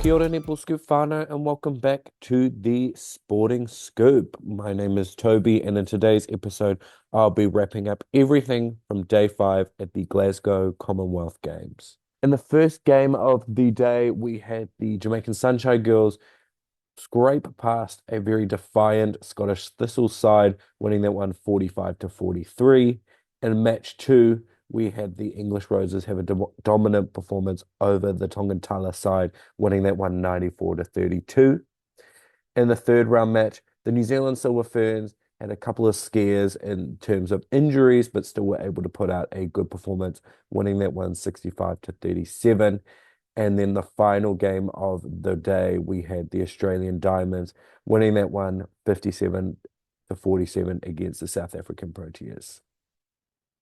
Kia ora ne Scoop whānau, and welcome back to the Sporting Scoop. My name is Toby, and in today's episode, I'll be wrapping up everything from day 5 at the Glasgow Commonwealth Games. In the first game of the day, we had the Jamaican Sunshine Girls scrape past a very defiant Scottish Thistle side, winning that one 45 to 43. In match 2, we had the English Roses have a dominant performance over the Tongan Tala side, winning that one 94 to 32. In the third round match, the New Zealand Silver Ferns had a couple of scares in terms of injuries, but still were able to put out a good performance, winning that one 65 to 37. And then the final game of the day, we had the Australian Diamonds winning that one 57 to 47 against the South African Proteas.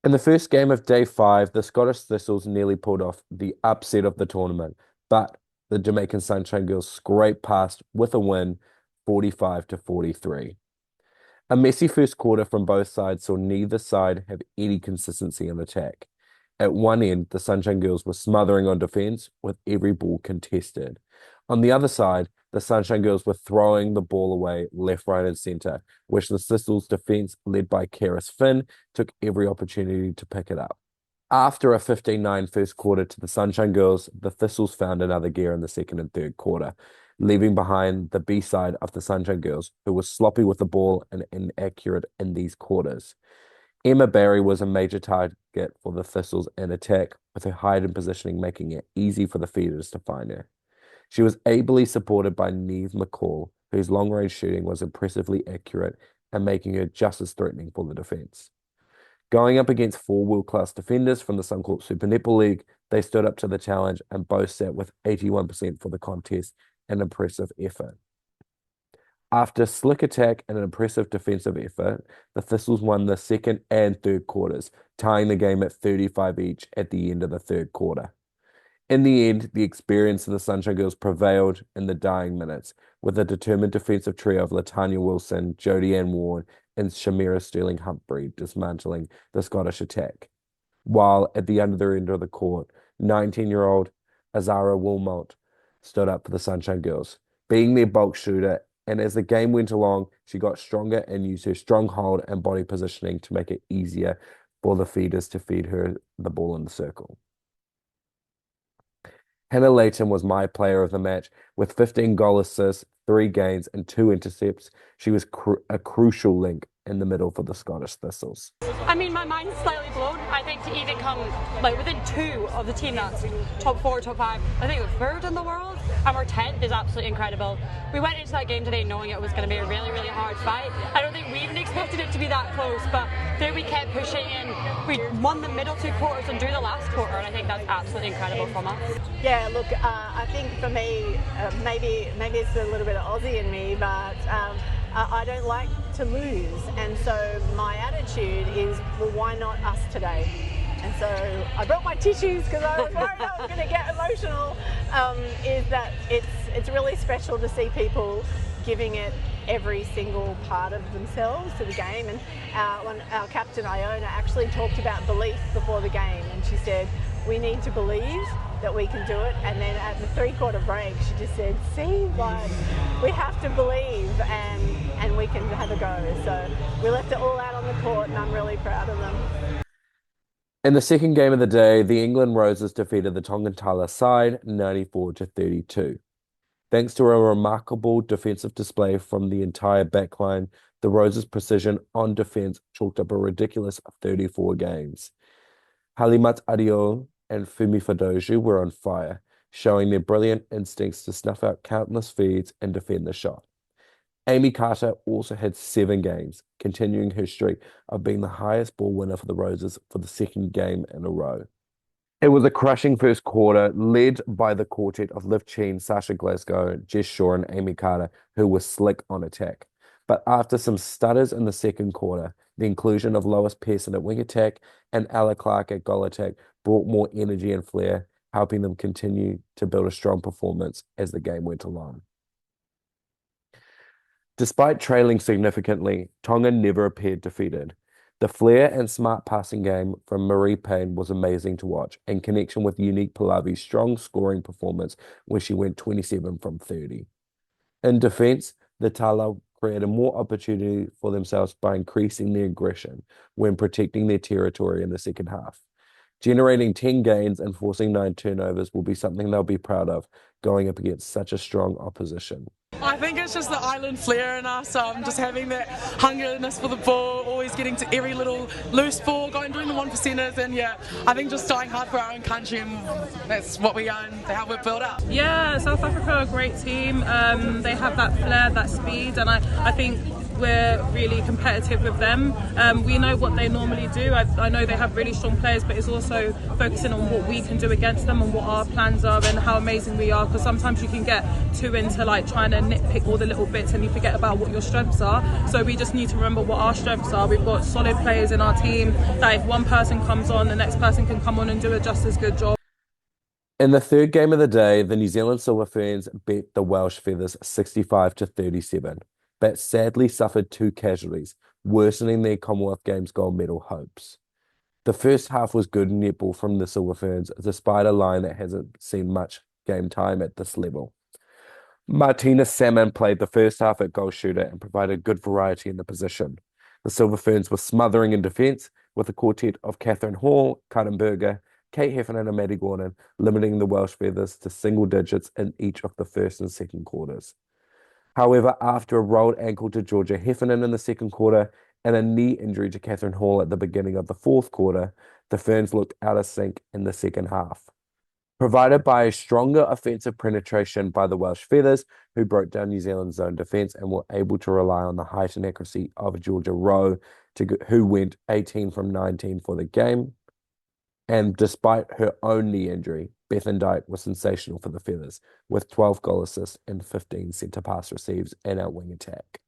In the first game of day 5, the Scottish Thistles nearly pulled off the upset of the tournament, but the Jamaican Sunshine Girls scraped past with a win, 45 to 43. A messy first quarter from both sides saw neither side have any consistency in attack. At one end, the Sunshine Girls were smothering on defence with every ball contested. On the other side, the Sunshine Girls were throwing the ball away left, right, and centre, which the Thistles' defence, led by Cerys Finn, took every opportunity to pick it up. After a 15-9 first quarter to the Sunshine Girls, the Thistles found another gear in the second and third quarter, leaving behind the B side of the Sunshine Girls, who were sloppy with the ball and inaccurate in these quarters. Emma Barry was a major target for the Thistles in attack, with her height and positioning making it easy for the feeders to find her. She was ably supported by Neve McCall, whose long-range shooting was impressively accurate and making her just as threatening for the defence. Going up against 4 world-class defenders from the Suncorp Super Netball League, they stood up to the challenge and both sat with 81% for the contest, an impressive effort. After a slick attack and an impressive defensive effort, the Thistles won the second and third quarters, tying the game at 35 each at the end of the third quarter. In the end, the experience of the Sunshine Girls prevailed in the dying minutes, with a determined defensive trio of Latanya Wilson, Jodie Ann Ward, and Shamira Sterling Humphrey dismantling the Scottish attack. While at the other end of the court, 19-year-old Azara Wilmot stood up for the Sunshine Girls, being their bulk shooter, and as the game went along, she got stronger and used her strong hold and body positioning to make it easier for the feeders to feed her the ball in the circle. Hannah Layton was my player of the match with 15 goal assists, 3 gains, and 2 intercepts. She was a crucial link in the middle for the Scottish Thistles. I mean, my mind's slightly blown. I think to even come within 2 of the team that's top 4, top 5, I think we're 3rd in the world, and we're 10th is absolutely incredible. We went into that game today knowing it was going to be a really, really hard fight. I don't think we even expected it to be that close, but there we kept pushing and we won the middle 2 quarters and drew the last quarter, and I think that's absolutely incredible from us. Yeah, look, I think for me, maybe it's a little bit of Aussie in me, but I don't like to lose, and so my attitude is, well, why not us today? And so I brought my tissues because I was worried I was going to get emotional. Is that it's really special to see people giving it every single part of themselves to the game. And when our captain Iona actually talked about belief before the game, and she said, we need to believe that we can do it. And then at the 3-quarter break, she just said, see, like, we have to believe and we can have a go. So we left it all out on the court, and I'm really proud of them. In the second game of the day, the England Roses defeated the Tongan Tala side 94 to 32. Thanks to a remarkable defensive display from the entire backline, the Roses' precision on defense chalked up a ridiculous 34 games. Halimat Adio and Fumi Fadoju were on fire, showing their brilliant instincts to snuff out countless feeds and defend the shot. Amy Carter also had 7 games, continuing her streak of being the highest ball winner for the Roses for the second game in a row. It was a crushing first quarter, led by the quartet of Liv Cheen, Sasha Glasgow, Jess Shaw, and Amy Carter, who were slick on attack. But after some stutters in the second quarter, the inclusion of Lois Pearson at wing attack and Ella Clark at goal attack brought more energy and flair, helping them continue to build a strong performance as the game went along. Despite trailing significantly, Tonga never appeared defeated. The flair and smart passing game from Marie Payne was amazing to watch, in connection with Unique Pallavi's strong scoring performance where she went 27 from 30. In defence, the Tala created more opportunity for themselves by increasing their aggression when protecting their territory in the second half. Generating 10 gains and forcing 9 turnovers will be something they'll be proud of going up against such a strong opposition. I think it's just the island flair in us, just having that hungriness for the ball, always getting to every little loose ball, doing the 1%ers, and yeah, I think just dying hard for our own country, and that's what we are and how we're built up. Yeah, South Africa are a great team. They have that flair, that speed, and I think we're really competitive with them. We know what they normally do. I know they have really strong players, but it's also focusing on what we can do against them and what our plans are and how amazing we are, because sometimes you can get too into like trying to nitpick all the little bits and you forget about what your strengths are. So we just need to remember what our strengths are. We've got solid players in our team that if one person comes on, the next person can come on and do a just as good job. In the third game of the day, the New Zealand Silver Ferns beat the Welsh Feathers 65-37, but sadly suffered 2 casualties, worsening their Commonwealth Games gold medal hopes. The first half was good netball from the Silver Ferns, despite a line that hasn't seen much game time at this level. Martina Salmon played the first half at goal shooter and provided good variety in the position. The Silver Ferns were smothering in defence, with a quartet of Catherine Hall, Kartenberger, Kate Heffernan and Maddie Gordon, limiting the Welsh Feathers to single digits in each of the first and second quarters. However, after a rolled ankle to Georgia Heffernan in the second quarter and a knee injury to Catherine Hall at the beginning of the fourth quarter, the Ferns looked out of sync in the second half. Provided by a stronger offensive penetration by the Welsh Feathers, who broke down New Zealand's zone defence and were able to rely on the height and accuracy of Georgia Rowe, who went 18 from 19 for the game. And despite her own knee injury, Bethan Dyke was sensational for the Feathers, with 12 goal assists and 15 centre pass receives in our wing attack.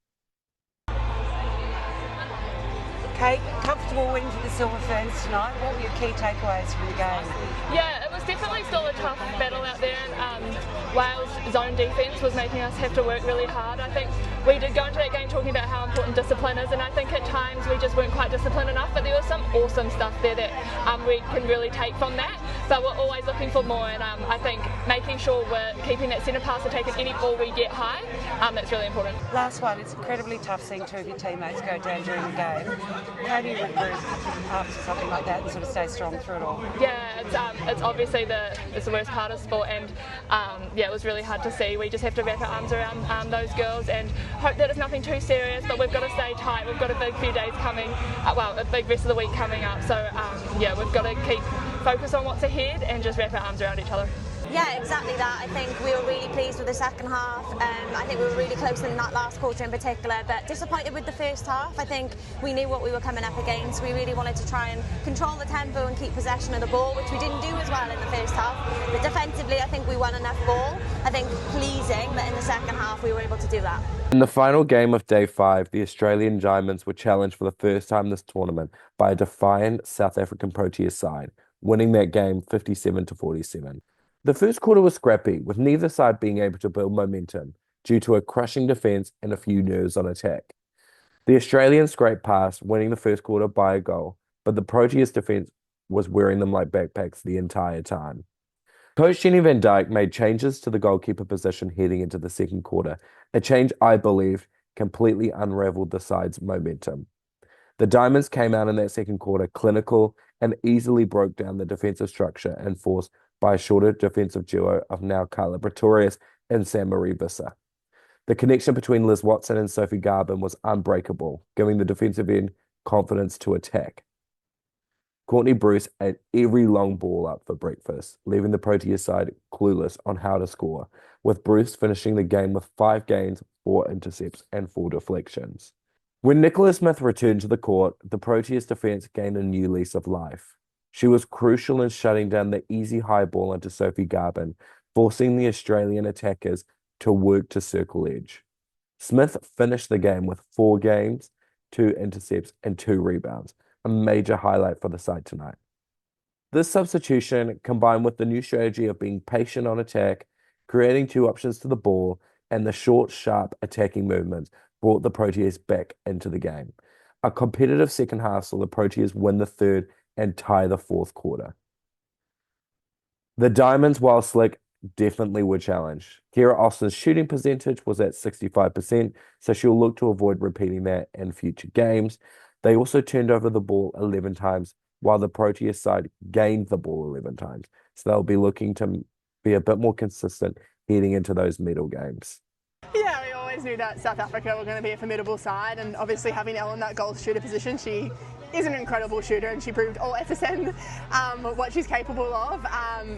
Kate, comfortable win for the Silver Ferns tonight. What were your key takeaways from the game? Yeah, it was definitely still a tough battle out there. Wales' zone defence was making us have to work really hard. I think we did go into that game talking about how important discipline is, and I think at times we just weren't quite disciplined enough, but there was some awesome stuff there that we can really take from that. But we're always looking for more, and I think making sure we're keeping that centre pass or taking any ball we get high, that's really important. Last one, it's incredibly tough seeing 2 of your teammates go down during the game. How do you regroup after something like that and sort of stay strong through it all? Yeah, it's obviously it's the worst part of sport, and yeah, it was really hard to see. We just have to wrap our arms around those girls and hope that it's nothing too serious, but we've got to stay tight. We've got a big few days coming, a big rest of the week coming up, so yeah, we've got to keep focused on what's ahead and just wrap our arms around each other. Yeah, exactly that. I think we were really pleased with the second half. I think we were really close in that last quarter in particular, but disappointed with the first half. I think we knew what we were coming up against. We really wanted to try and control the tempo and keep possession of the ball, which we didn't do as well in the first half. But defensively, I think we won enough ball. I think pleasing that in the second half we were able to do that. In the final game of day 5, the Australian Diamonds were challenged for the first time this tournament by a defiant South African Proteas side, winning that game 57-47. The first quarter was scrappy, with neither side being able to build momentum due to a crushing defence and a few nerves on attack. The Australians scraped past, winning the first quarter by a goal, but the Proteas defence was wearing them like backpacks the entire time. Coach Jenny Van Dyke made changes to the goalkeeper position heading into the second quarter, a change I believe completely unravelled the side's momentum. The Diamonds came out in that second quarter clinical and easily broke down the defensive structure enforced by a shorter defensive duo of now Carla Pretorius and Sam-Marie Visser. The connection between Liz Watson and Sophie Garbin was unbreakable, giving the defensive end confidence to attack. Courtney Bruce ate every long ball up for breakfast, leaving the Proteas side clueless on how to score, with Bruce finishing the game with 5 gains, 4 intercepts, and 4 deflections. When Nicola Smith returned to the court, the Proteas defence gained a new lease of life. She was crucial in shutting down the easy high ball into Sophie Garbin, forcing the Australian attackers to work to circle edge. Smith finished the game with 4 games, 2 intercepts, and 2 rebounds, a major highlight for the side tonight. This substitution, combined with the new strategy of being patient on attack, creating 2 options to the ball, and the short, sharp attacking movements, brought the Proteas back into the game. A competitive second half saw the Proteas win the third and tie the fourth quarter. The Diamonds, while slick, definitely were challenged. Kira Austin's shooting percentage was at 65%, so she'll look to avoid repeating that in future games. They also turned over the ball 11 times, while the Proteas side gained the ball 11 times. So they'll be looking to be a bit more consistent heading into those medal games. Yeah, we always knew that South Africa were going to be a formidable side, and obviously having Elle in that goal shooter position, she is an incredible shooter, and she proved all SSN what she's capable of.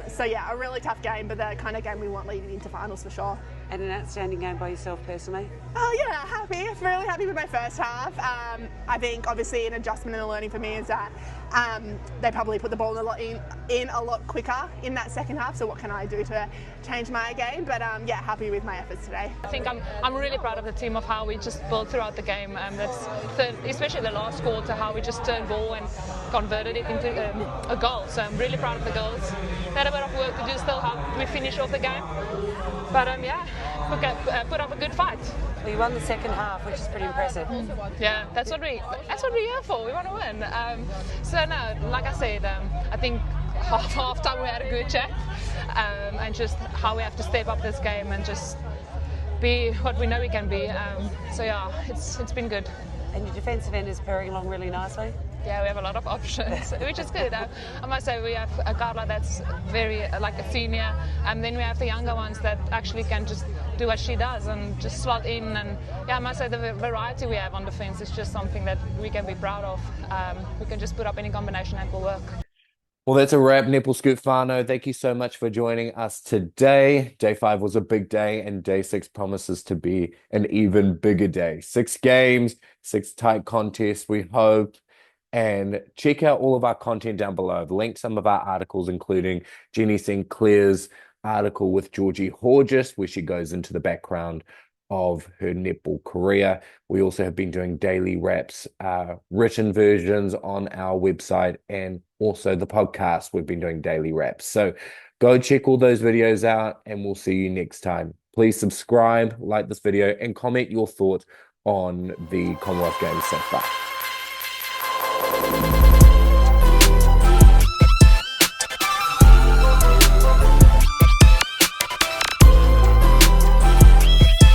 So yeah, a really tough game, but the kind of game we want leading into finals for sure. And an outstanding game by yourself personally? Oh yeah, happy. Really happy with my first half. I think obviously an adjustment and a learning for me is that they probably put the ball in a lot quicker in that second half. So what can I do to change my game? But yeah, happy with my efforts today. I think I'm really proud of the team of how we just built throughout the game. Especially the last quarter, how we just turned ball and converted it into a goal. So I'm really proud of the girls. They had a bit of work to do still. How we finish off the game? But yeah, put up a good fight. Well, you won the second half, which is pretty impressive. Yeah, that's what we're here for. We want to win. So no, like I said, I think half time we had a good chat, and just how we have to step up this game and just be what we know we can be. So yeah, it's been good. And your defensive end is pairing along really nicely. Yeah, we have a lot of options, which is good. I must say we have a Carla that's very like a senior, and then we have the younger ones that actually can just do what she does and just slot in. And yeah, I must say the variety we have on defence is just something that we can be proud of. We can just put up any combination and it will work. Well, that's a wrap, Netball Scoop whānau. Thank you so much for joining us today. Day 5 was a big day, and Day 6 promises to be an even bigger day. 6 games, 6 tight contests, we hope. And check out all of our content down below. I've linked some of our articles, including Jenny Sinclair's article with Georgie Horgis, where she goes into the background of her netball career. We also have been doing daily wraps, written versions on our website, and also the podcast. We've been doing daily wraps. So go check all those videos out, and we'll see you next time. Please subscribe, like this video, and comment your thoughts on the Commonwealth Games so far.